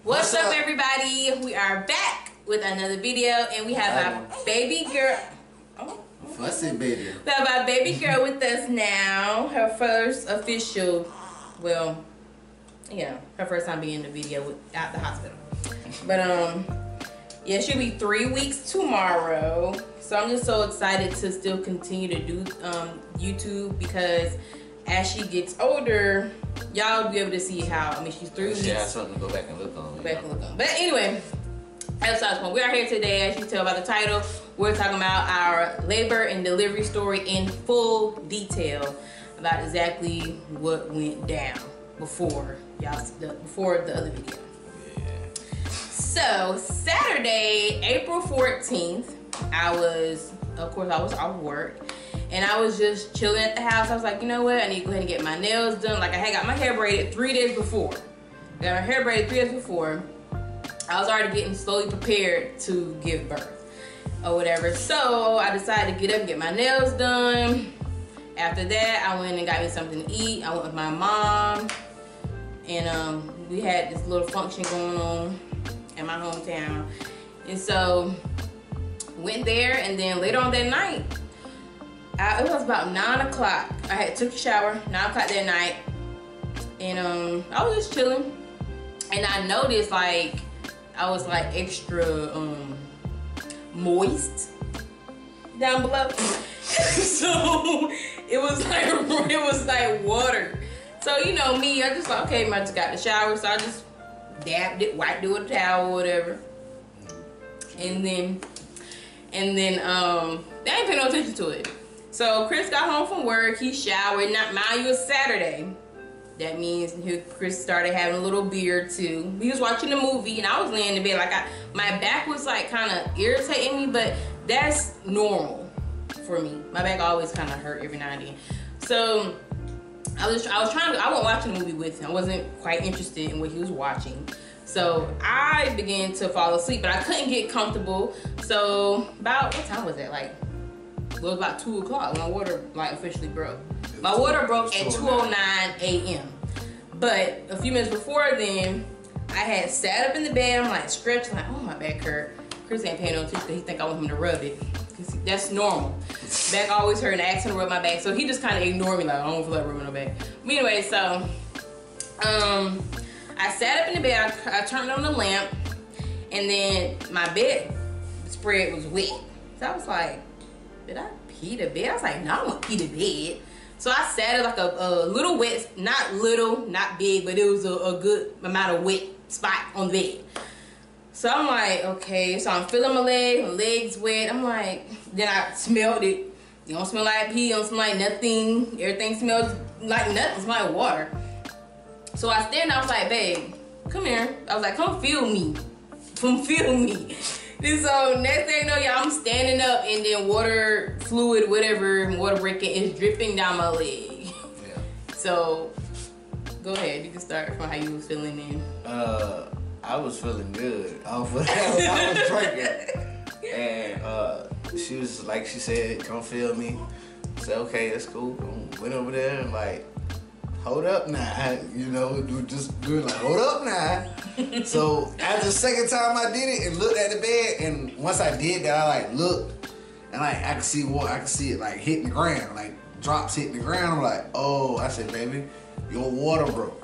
What's up, everybody? We are back with another video, and we have our baby girl. Fussy baby. We have our baby girl with us now. Her first official, well, yeah, her first time being in the video at the hospital. But yeah, she'll be 3 weeks tomorrow. So I'm just so excited to still continue to do YouTube, because as she gets older, y'all will be able to see how, I mean, she's 3 weeks. She has something to go back and look on. But anyway, that's our point. We are here today, as you can tell by the title. We're talking about our labor and delivery story in full detail, about exactly what went down before the other video. Yeah. So Saturday, April 14th, I was off work. And I was just chilling at the house. I was like, you know what? I need to go ahead and get my nails done. Like, I had got my hair braided 3 days before. I got my hair braided 3 days before. I was already getting slowly prepared to give birth or whatever. So I decided to get up and get my nails done. After that, I went and got me something to eat. I went with my mom. And we had this little function going on in my hometown. And so went there, and then later on that night, it was about 9 o'clock. I had took a shower, 9 o'clock that night, and I was just chilling, and I noticed like I was like extra moist down below. So it was like water. So you know me, I just like, okay, I just got the shower, so I just dabbed it, wiped it with a towel or whatever, and then I didn't pay no attention to it. So Chris got home from work, he showered. Not mind you, it's Saturday. That means Chris started having a little beer too. He was watching a movie, and I was laying in bed. Like my back was like kind of irritating me, but that's normal for me. My back always kind of hurt every now and then. So I wasn't watching the movie with him. I wasn't quite interested in what he was watching. So I began to fall asleep, but I couldn't get comfortable. So about, what time was it? Like, it was about 2 o'clock when my water like officially broke. My water broke at 2:09 a.m. But a few minutes before then, I had sat up in the bed. I'm like stretched, like, oh, my back hurt. Chris ain't paying no attention because he think I want him to rub it. Cause that's normal. Back always hurt, and I asked him to rub my back. So he just kind of ignored me, like, I don't feel like rubbing no back. But anyway, so I sat up in the bed. I turned on the lamp, and then my bed spread was wet. So I was like, did I pee the bed? I was like, no, I don't want to pee the bed. So I sat it like a little wet, not little, not big, but it was a good amount of wet spot on the bed. So I'm like, okay, so I'm feeling my legs wet. I'm like, then I smelled it. You don't smell like pee, you don't smell like nothing. Everything smells like nothing, it smells like water. So I stand, I was like, babe, come here. I was like, come feel me. Come feel me. And so next thing you know, y'all, I'm standing up, and then water, fluid, whatever, water breaking is dripping down my leg. Yeah. So go ahead, you can start from how you was feeling then. I was feeling good. I was drinking. And she was, like she said, come feel me. I said, okay, that's cool. Went over there and like, hold up now, you know, just doing like, hold up now. So after the second time I did it and looked at the bed, and once I did that, I like looked, and like I could see it like hitting the ground, like drops hitting the ground. I'm like, oh, I said, baby, your water broke.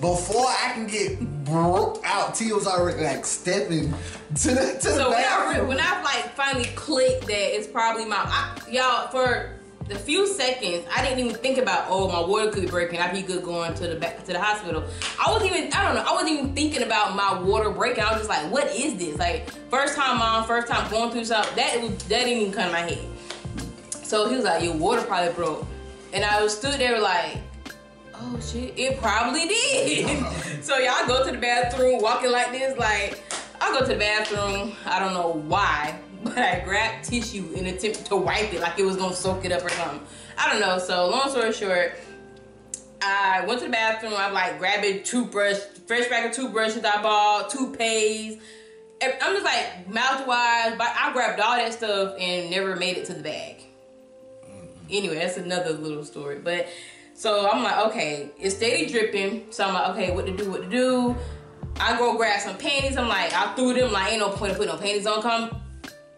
Before I can get broke out, T was already like stepping to the bathroom. When I like finally clicked that it's probably y'all, for the few seconds, I didn't even think about, oh, my water could be breaking, I'd be good going to the hospital. I wasn't even thinking about my water breaking. I was just like, what is this? Like, first time going through something, that didn't even come to my head. So he was like, your water probably broke. And I stood there like, oh shit, it probably did. So y'all go to the bathroom walking like this, like, I go to the bathroom, I don't know why, but I grabbed tissue in an attempt to wipe it like it was gonna soak it up or something. I don't know. So long story short, I went to the bathroom. I like grabbed a toothbrush, fresh pack of toothbrushes I bought, toothpaste. I'm just like mouthwash, but I grabbed all that stuff and never made it to the bag. Anyway, that's another little story. But so I'm like, okay, it's steady dripping. So I'm like, okay, what to do? I go grab some panties. I'm like, I threw them. Like, ain't no point of putting no panties on.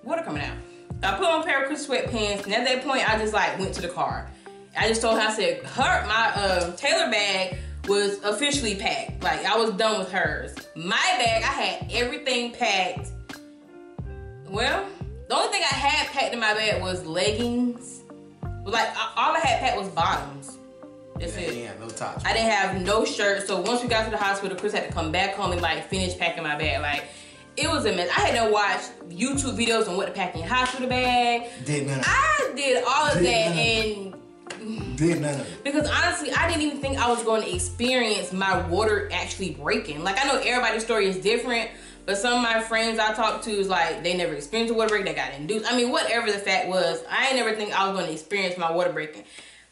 Water coming out. I put on a pair of Chris sweatpants, and at that point, I just like went to the car. I just told her, I said, my Taylor bag was officially packed. Like, I was done with hers. My bag, I had everything packed. Well, the only thing I had packed in my bag was leggings. Like, all I had packed was bottoms. That's it. Yeah, no tops. I didn't have no shirt. So once we got to the hospital, Chris had to come back home and like finish packing my bag. Like, it was a mess. I had to watch YouTube videos on what to pack in your hospital bag. Did none of it. I did all of that and did none of it. Because honestly, I didn't even think I was going to experience my water actually breaking. Like, I know everybody's story is different, but some of my friends I talked to is like, they never experienced a water break, they got induced. I mean, whatever the fact was, I ain't never think I was going to experience my water breaking.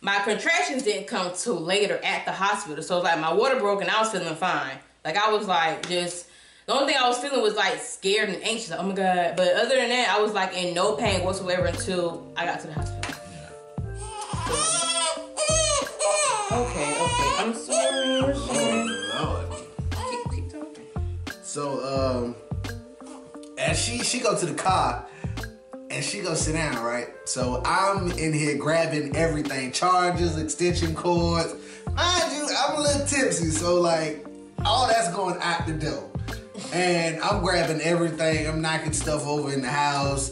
My contractions didn't come till later at the hospital. So, like, my water broke and I was feeling fine. Like, I was like, just, the only thing I was feeling was like scared and anxious. Like, oh my God. But other than that, I was like in no pain whatsoever until I got to the hospital. Okay. I'm sorry. Oh, Lord. Keep talking. So, as she go to the car and she go sit down, right? So I'm in here grabbing everything, chargers, extension cords. Mind you, I'm a little tipsy, so like all that's going out the door. And I'm grabbing everything. I'm knocking stuff over in the house.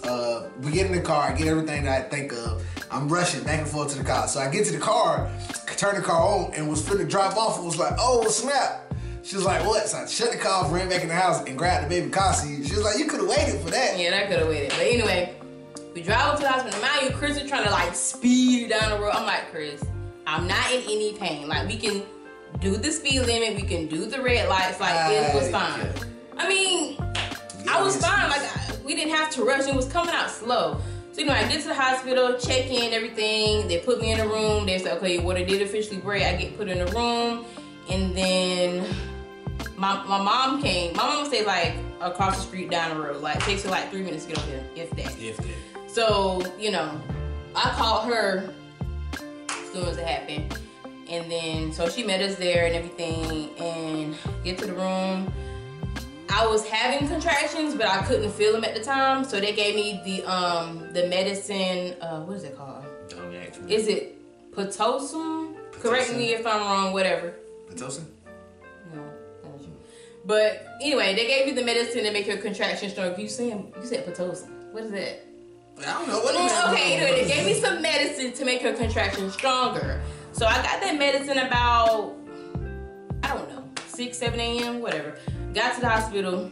We get in the car, I get everything that I think of. I'm rushing back and forth to the car. So I get to the car, turn the car on, and was finna drive off and was like, oh, snap. She was like, what? So I shut the car off, ran back in the house, and grabbed the baby car seat. She was like, you could have waited for that. Yeah, I could have waited. But anyway, we drive up to the hospital. Mind you, Chris is trying to like speed down the road. I'm like, Chris, I'm not in any pain. Like, we can do the speed limit. We can do the red lights. Like, it was fine. Yeah. I mean, I was fine. Like, we didn't have to rush. It was coming out slow. So, you know, I get to the hospital, check in, everything. They put me in a room. They said, okay, water did officially break. I get put in a room. And then my mom came. My mom stayed, like, across the street down the road. Like, it takes her, like, 3 minutes to get up here, if that. So, you know, I called her as soon as it happened. And then, so she met us there and everything. And get to the room. I was having contractions, but I couldn't feel them at the time. So they gave me the medicine, what is it called? Don't ask me. Is it Pitocin? Correct me if I'm wrong, whatever. Pitocin? No, not you. But anyway, they gave me the medicine to make your contractions stronger. You said Pitocin. What is that? I don't know. What is that? Okay, anyway, they gave me some medicine to make her contractions stronger. So I got that medicine about, I don't know, 6, 7 a.m., whatever. Got to the hospital,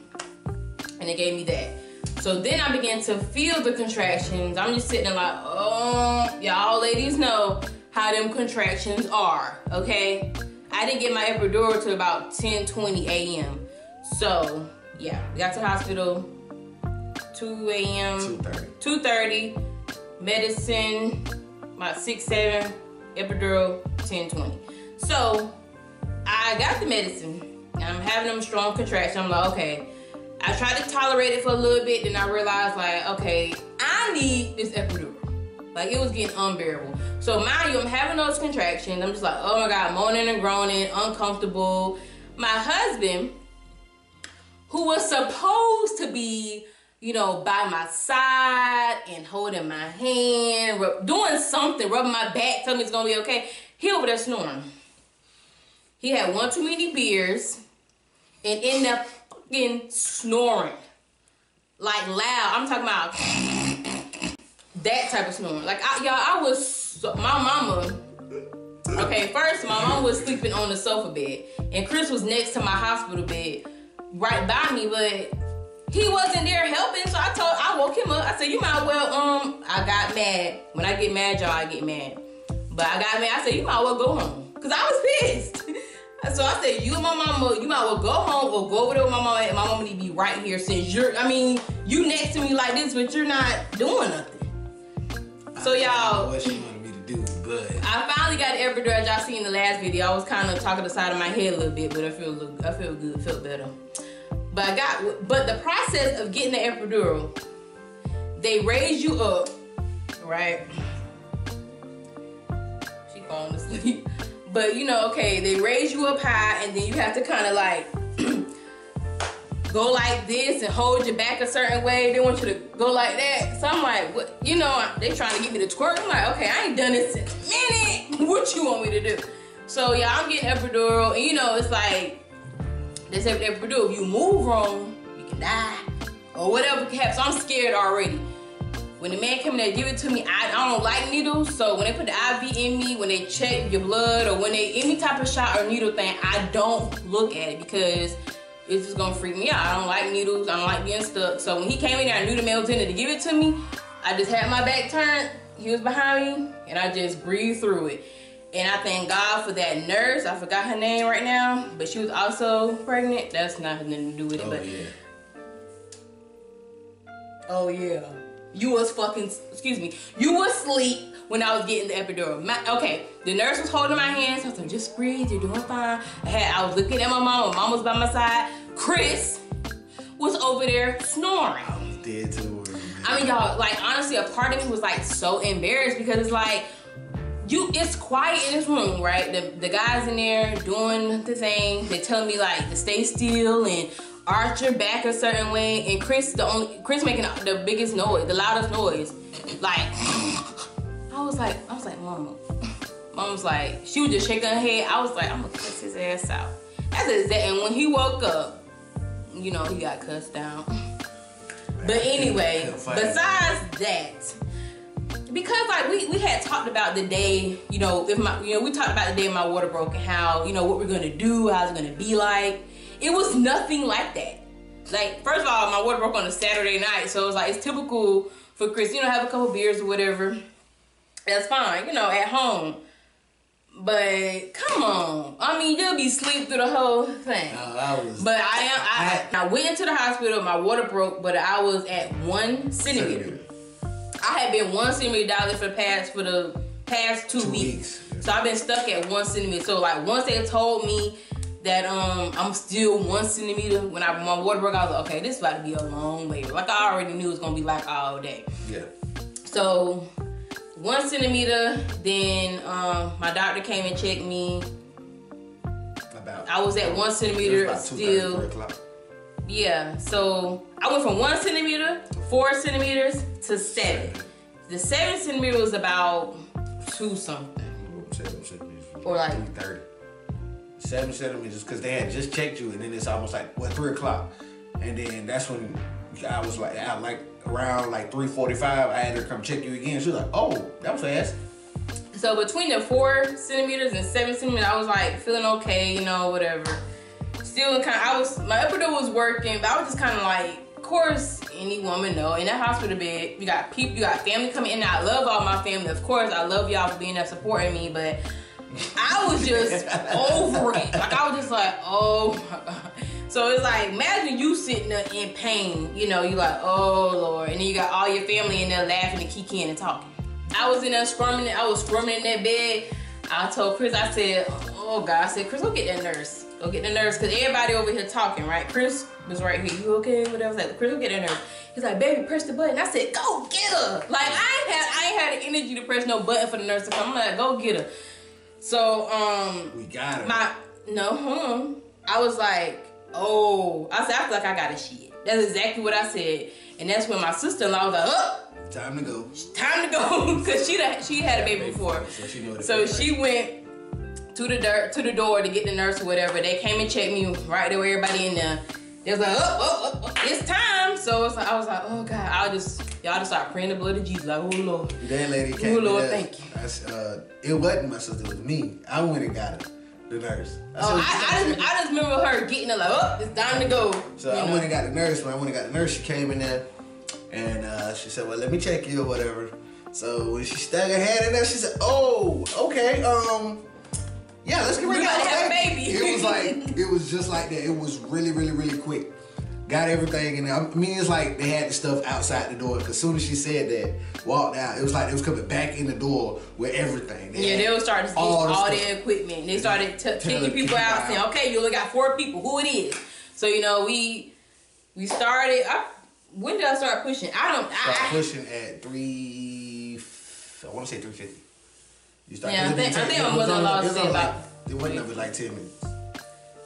and they gave me that. So then I began to feel the contractions. I'm just sitting there like, oh, y'all ladies know how them contractions are, okay? I didn't get my epidural till about 10:20 a.m. So, yeah, we got to the hospital, 2 a.m. 2:30, medicine, about 6, 7, epidural, 10:20. So, I got the medicine. I'm having them strong contractions. I'm like, okay. I tried to tolerate it for a little bit, then I realized, like, okay, I need this epidural. Like, it was getting unbearable. So, mind you, I'm having those contractions. I'm just like, oh my God, moaning and groaning, uncomfortable. My husband, who was supposed to be, you know, by my side and holding my hand, doing something, rubbing my back, telling me it's gonna be okay, he over there snoring. He had one too many beers and ended up fucking snoring. Like loud. I'm talking about that type of snoring. Like, my mama, okay, first my mom was sleeping on the sofa bed and Chris was next to my hospital bed right by me, but he wasn't there helping, so I woke him up. I said, you might well, I got mad. When I get mad, y'all, I get mad. But I got mad. I said, you might well go home. Because I was pissed. So I said, you and my mama, you might well go home or go over there with my mama, and my mama need to be right here since you next to me like this, but you're not doing nothing. So y'all, what she wanted me to do, but I finally got the epidural. As y'all seen in the last video, I was kind of talking the side of my head a little bit, but I feel good, felt better. But the process of getting the epidural, they raise you up, right? She falling asleep. But, you know, okay, they raise you up high, and then you have to kind of, like, go like this and hold your back a certain way. They want you to go like that. So I'm like, what? You know, they trying to get me to twerk. I'm like, okay, I ain't done this in a minute. What you want me to do? So yeah, I'm getting epidural, and you know, it's like they say with epidural, if you move wrong, you can die or whatever can happen. So I'm scared already. When the man came in there to give it to me, I don't like needles. So when they put the IV in me, when they check your blood, or when they any type of shot or needle thing, I don't look at it because it's just gonna freak me out. I don't like needles. I don't like being stuck. So when he came in there, I knew the man was in there to give it to me. I just had my back turned. He was behind me, and I just breathed through it. And I thank God for that nurse. I forgot her name right now, but she was also pregnant. That's not nothing to do with it. But yeah. Oh yeah. You was fucking, excuse me, you was asleep when I was getting the epidural. Okay, the nurse was holding my hands. I was like, just breathe, you're doing fine. I was looking at my mom. My mom was by my side. Chris was over there snoring. I was dead to the word. I mean, y'all, like, honestly, a part of me was, like, so embarrassed because it's like, it's quiet in this room, right? The guys in there doing the thing. They telling me, like, to stay still and arch your back a certain way, and Chris making the biggest noise, the loudest noise. Like, I was like, Mama. Mom was like, she was just shaking her head. I was like, I'm gonna cuss his ass out. That's exactly. And when he woke up, you know, he got cussed down. But anyway, besides that, because like we had talked about the day, we talked about the day my water broke and how, what we're gonna do, how it's gonna be like. It was nothing like that. Like, first of all, my water broke on a Saturday night, so it was like, it's typical for Chris, have a couple beers or whatever. That's fine, at home. But come on, I mean, you'll be asleep through the whole thing. I went into the hospital. My water broke, but I was at 1 centimeter. I had been 1 centimeter dilated for the past 2 weeks. So I've been stuck at 1 centimeter. So like once they told me that I'm still 1 centimeter, when my water broke, I was like, okay, this is about to be a long labor. Like I already knew it was gonna be like all day. Yeah. So 1 centimeter, then my doctor came and checked me. I was at 1 centimeter still. 3 o'clock. Yeah, so I went from 1 centimeter, 4 centimeters to 7. The 7 centimeter was about 2 something. 7 centimeters. Or like 3:30. 7 centimeters, because they had just checked you, and then it's almost like 3 o'clock, and then that's when I was like, around like 3:45, I had her come check you again. She was like, "Oh, that was fast." So between the 4 centimeters and 7 centimeters, I was like feeling okay, whatever. Still my epidural was working, but I was just kind of like, of course, any woman know, in that hospital bed, you got people, you got family coming in. I love all my family, of course. I love y'all for being there supporting me, but I was just over it. Like, I was just like, oh my God. So it's like, imagine you sitting there in pain, you're like, oh Lord. And then you got all your family in there laughing and kicking and talking. I was in there squirming in that bed. I told Chris, I said, oh God, I said, Chris, go get that nurse. Go get the nurse, because everybody over here talking, right? Chris was right here. You okay? Whatever. I was like, Chris, go get that nurse. He's like, baby, press the button. I said, go get her. Like, I ain't had the energy to press no button for the nurse to come. I'm like, go get her. So, we got her. I was like, oh. I said, I feel like I got a shit. That's exactly what I said. And that's when my sister-in-law was like, oh. Time to go. Time to go. Because she had a baby before. So she went to the door to get the nurse or whatever. They came and checked me right there with everybody in there. They was like, oh, it's time. So it's like, I was like, oh God, y'all just start praying the blood of Jesus. Like, oh Lord. That lady came. Oh Lord, thank you. It wasn't my sister, it was me. I went and got her, the nurse. I just remember her getting her like, oh, it's time to go. So I went and got the nurse. When I went and got the nurse, she came in there and she said, well, let me check you or whatever. So when she stuck her hand in there, she said, oh, okay, yeah, let's get ready to have a baby. It was just like that. It was really, really, really quick. Got everything in there. I mean, it's like they had the stuff outside the door. Cause as soon as she said that, walked out, it was like they was coming back in the door with everything. They were starting to get all their equipment. They started kicking people out, saying, "Okay, you only got 4 people. Who it is?" So we started. When did I start pushing? Start pushing at 3. I want to say 3:50. I think my mother-in-law said about. It wasn't up like 10 minutes.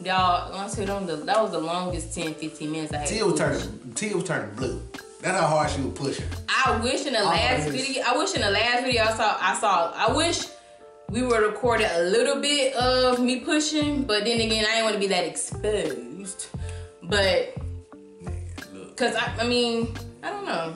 Y'all, when I said that was the longest 10, 15 minutes I had. Tia was turning blue. That's how hard she was pushing. I wish in the last video I wish we were recorded a little bit of me pushing, but then again, I didn't want to be that exposed. But, cause I don't know.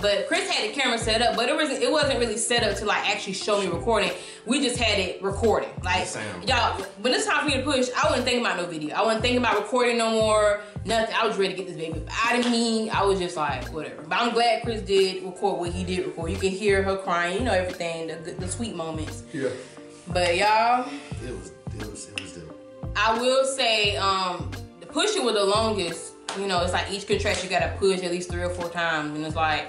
But Chris had the camera set up, but it wasn't really set up to like actually show me recording. We just had it recording. Like, y'all, when it's time for me to push, I wasn't thinking about no video. I wasn't thinking about recording no more, nothing. I was ready to get this baby out of me. I was just like, whatever. But I'm glad Chris did record what he did record. You can hear her crying, you know, everything, the sweet moments. Yeah. But y'all, it was dope. I will say, the pushing was the longest. You know, it's like each contraction you gotta push at least 3 or 4 times, and it's like,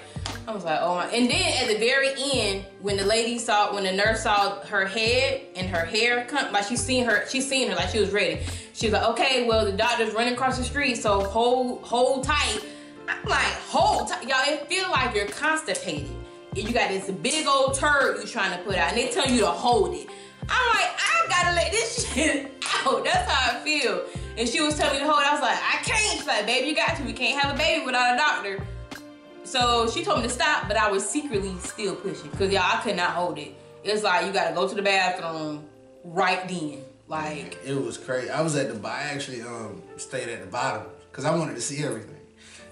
I was like, oh my. And then at the very end, when the nurse saw her head and her hair come, like she seen her like she was ready. She was like, okay, well the doctor's running across the street, so hold tight. I'm like, hold tight, y'all. It feel like you're constipated. You got this big old turd you trying to put out, and they tell you to hold it. I'm like, I gotta let this shit out. That's how I feel. And she was telling me to hold it. I was like, I can't. She's like, baby, you got to. We can't have a baby without a doctor. So she told me to stop, but I was secretly still pushing. Because, y'all, I could not hold it. It's like, you got to go to the bathroom right then. Like. It was crazy. I actually stayed at the bottom because I wanted to see everything.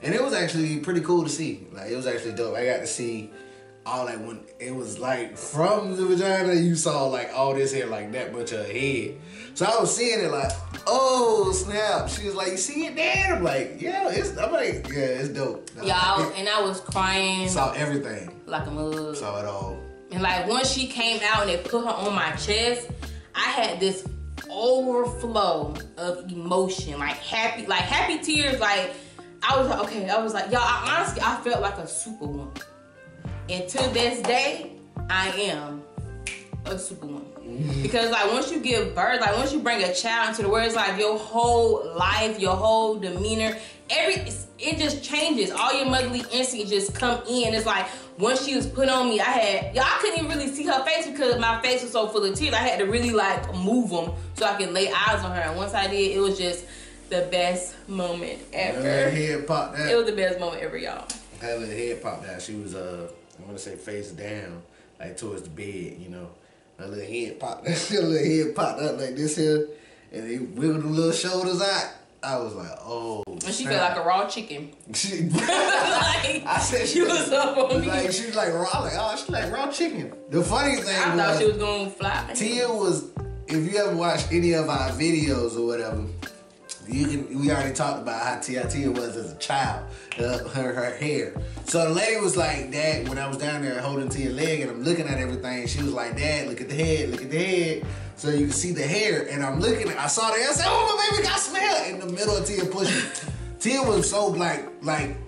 And it was actually pretty cool to see. Like, it was actually dope. I got to see all that when it was like from the vagina, you saw like all this hair, like that much of her head. So I was seeing it like, oh snap. She was like, you see it, Dad? I'm like, yeah, it's dope. Y'all, and I was crying. Saw everything. Like a mug. Saw it all. And like once she came out and they put her on my chest, I had this overflow of emotion, like happy tears. Like I was like, okay, I was like, y'all, honestly, I felt like a superwoman. And to this day, I am a superwoman. Because like once you give birth, like once you bring a child into the world, it's like your whole life, your whole demeanor, it just changes. All your motherly instincts just come in. It's like once she was put on me, I couldn't even really see her face because my face was so full of tears. I had to really like move them so I could lay eyes on her. And once I did, it was just the best moment ever. Her head popped out. It was the best moment ever, y'all. Her little head popped out. She was I'm gonna say face down, like towards the bed, you know. Her little head popped out like this here, and they wiggled the little shoulders out. I was like, oh. And she felt like a raw chicken. I said she was up on me. Like she was like raw, like oh, she's like raw chicken. The funny thing I thought she was gonna fly. Tia was, if you ever watched any of our videos or whatever, we already talked about how Tia was as a child, her hair. So the lady was like, Dad, when I was down there holding Tia's leg and I'm looking at everything, she was like, Dad, look at the head. So you can see the hair, and I'm looking I saw the hair, I said, oh, my baby got smell in the middle of Tia pushing. Tia was so like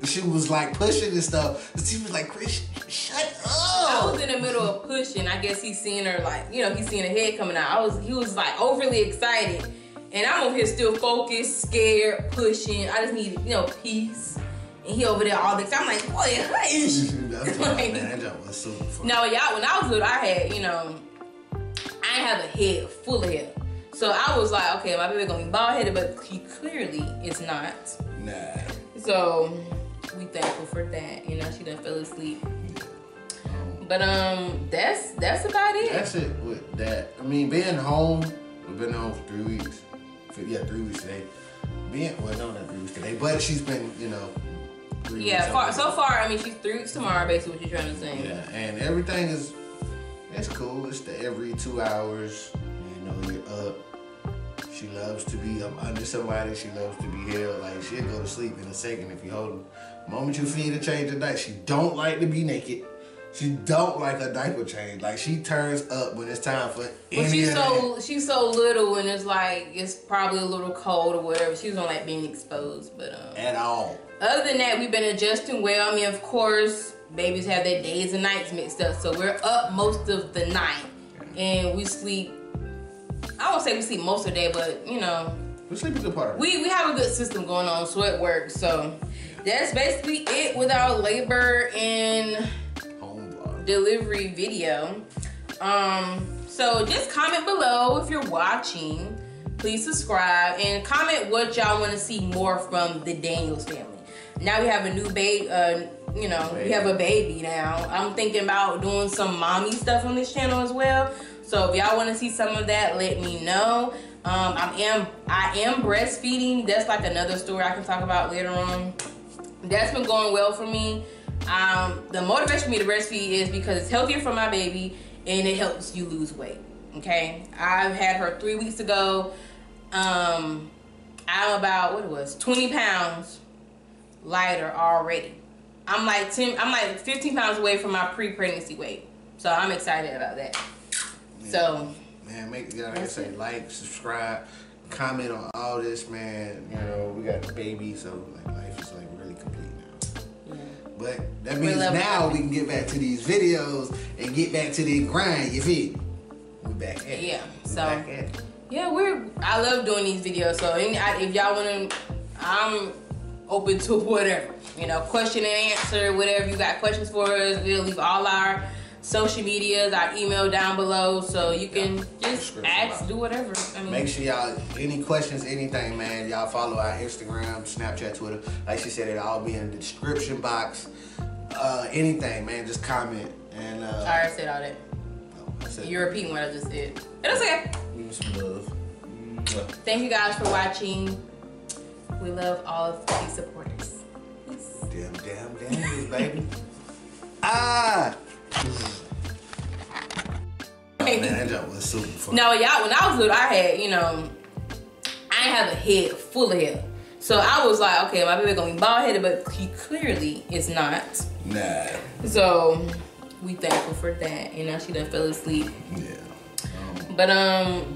she was like pushing and stuff. Tia was like, Chris, shut up. I was in the middle of pushing. I guess he's seeing her like, you know, he's seeing her head coming out. He was like overly excited. And I'm over here still focused, scared, pushing. I just need, you know, peace. And he over there all the time. I'm like, boy, hush. That job was super fun. No, y'all, when I was little, I had, you know, I didn't have a head full of hair. So I was like, okay, my baby gonna be bald headed, but he clearly is not. Nah. So we thankful for that. You know, she done fell asleep. But that's about it. That's it with that. I mean, being home, we've been home for 3 weeks. 3 weeks today. Not 3 weeks today, but she's been, you know, 3 weeks. Yeah, so far, I mean, she's 3 weeks tomorrow, basically, what you're trying to say. Yeah, and everything it's cool. It's every 2 hours, you know, you're up. She loves to be under somebody. She loves to be held. Like, she'll go to sleep in a second if you hold her. The moment you feed her, change her diaper. She don't like to be naked. She don't like a diaper change. Like, she turns up when it's time for she's so little, and it's like it's probably a little cold or whatever. She don't like being exposed, but at all. Other than that, we've been adjusting well. I mean, of course, babies have their days and nights mixed up, so we're up most of the night, and we sleep. I won't say we sleep most of the day, but you know, we sleep a good part of it. We have a good system going on, so it works. So that's basically it with our labor and delivery video. So just comment below if you're watching. please subscribe and comment what y'all want to see more from the Daniels family. Now we have a new baby, we have a baby now. I'm thinking about doing some mommy stuff on this channel as well. So if y'all want to see some of that, let me know. I am breastfeeding. That's like another story I can talk about later on. That's been going well for me. The motivation for me to breastfeed is because it's healthier for my baby and it helps you lose weight. Okay, I've had her 3 weeks ago. I'm about 20 pounds lighter already. I'm like 15 pounds away from my pre-pregnancy weight. So I'm excited about that. Yeah. So man, make y'all say like, subscribe, comment on all this, man. You know, we got the baby, so like life is like really complete now. Yeah. But that means now we can get back to these videos and get back to the grind. You feel? We back at it. Yeah. I love doing these videos. So if y'all wanna, I'm open to whatever. You know, question and answer, whatever you got questions for us. We'll leave all our social medias, our email down below, so you can just ask, do whatever. I mean, make sure y'all, any questions, anything, man, y'all follow our Instagram, Snapchat, Twitter. Like she said, it'll all be in the description box. Anything, man, just comment. And I already said all that. You're repeating what I just said. It's okay. Give me some love. Thank you guys for watching. We love all of the supporters. Peace. Damn, baby. Oh, man, that job was super fun. No, y'all, when I was little, I had, I didn't have a head full of hair. So I was like, okay, my baby gonna be bald headed, but he clearly is not. Nah. So we thankful for that. And now she done fell asleep. Yeah. But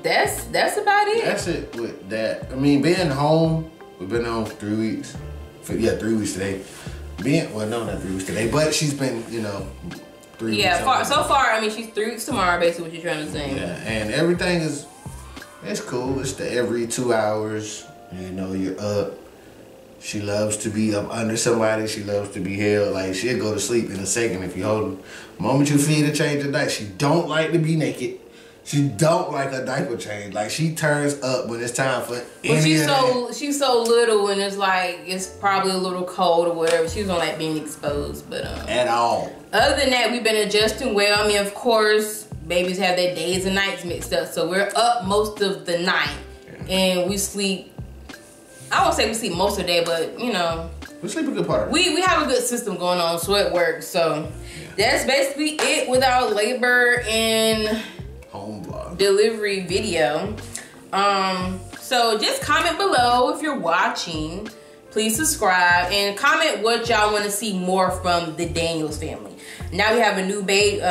that's about it. That's it with that. I mean, being home, we've been home for 3 weeks. 3 weeks today. Not 3 weeks today, but she's been, 3 weeks. Yeah, so far, I mean, she's 3 weeks tomorrow, basically what you're trying to say. Yeah, and everything it's cool. It's the every 2 hours, you're up. She loves to be up under somebody. She loves to be held. Like, she'll go to sleep in a second if you hold her. The moment you feed her, change the diaper. She don't like to be naked. She don't like a diaper change. Like, she turns up when it's time for any of that. She's so little, and it's like, it's probably a little cold or whatever. She don't like being exposed, but at all. Other than that, we've been adjusting well. I mean, of course, babies have their days and nights mixed up, so we're up most of the night, and we sleep. I won't say we sleep most of the day, but we sleep a good part. We have a good system going on, so it works. So that's basically it with our labor and home vlog delivery video. So just comment below if you're watching. Please subscribe and comment what y'all want to see more from the Daniels family. Now we have a new baby,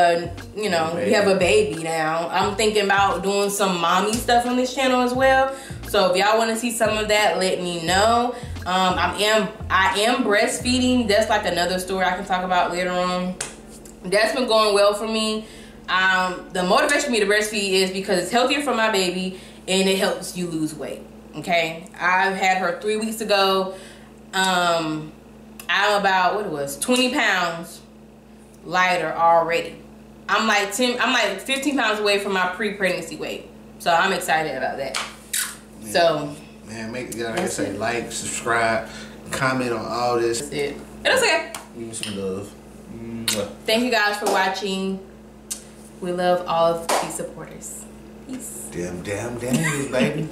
we have a baby now. I'm thinking about doing some mommy stuff on this channel as well. So if y'all want to see some of that, let me know. I am breastfeeding. That's like another story I can talk about later on. That's been going well for me. The motivation for me to breastfeed is because it's healthier for my baby and it helps you lose weight. Okay, I've had her 3 weeks ago. I'm about 20 pounds lighter already. I'm like 15 pounds away from my pre-pregnancy weight. So I'm excited about that. Yeah. So man, make y'all say like, subscribe, comment on all this. That's it. It's okay. Give me some love. Thank you guys for watching. We love all of the supporters. Peace. Damn, baby.